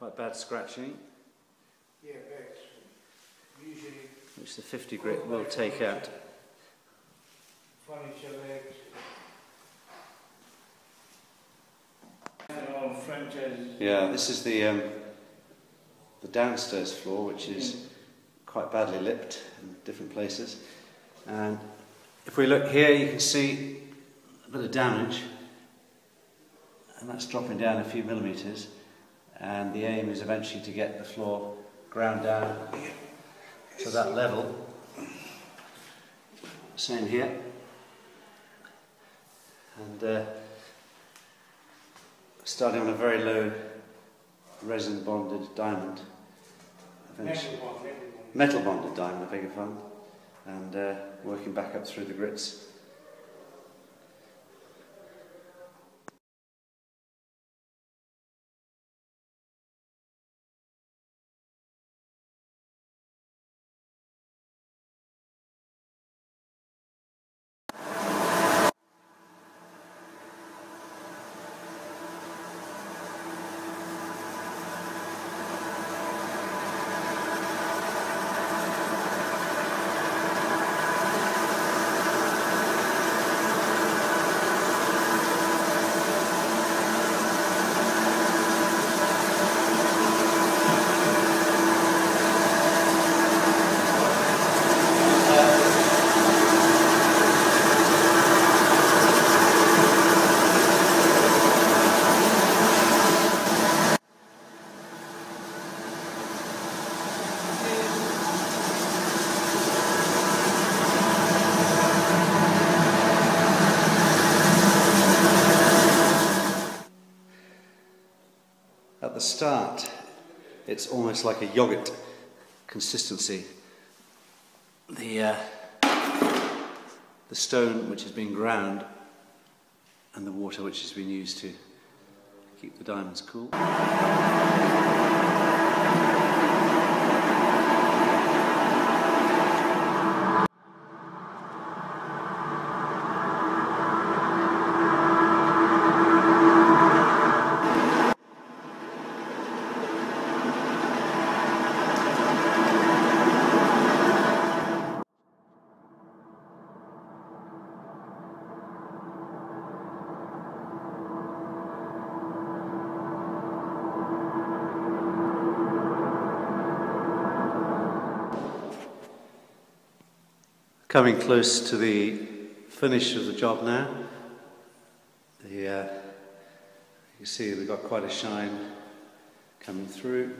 quite bad scratching. Yeah, but usually Which the 50 grit will take out. furniture legs. Yeah, this is the downstairs floor, which is quite badly lipped in different places. And if we look here, you can see a bit of damage, and that's dropping down a few millimetres. And the aim is eventually to get the floor ground down to that level. Same here. And starting on a very low resin bonded diamond. Metal bonded diamond, I beg your pardon. And working back up through the grits. At the start, it's almost like a yogurt consistency. The stone which has been ground and the water which has been used to keep the diamonds cool. Coming close to the finish of the job now. You can see we've got quite a shine coming through.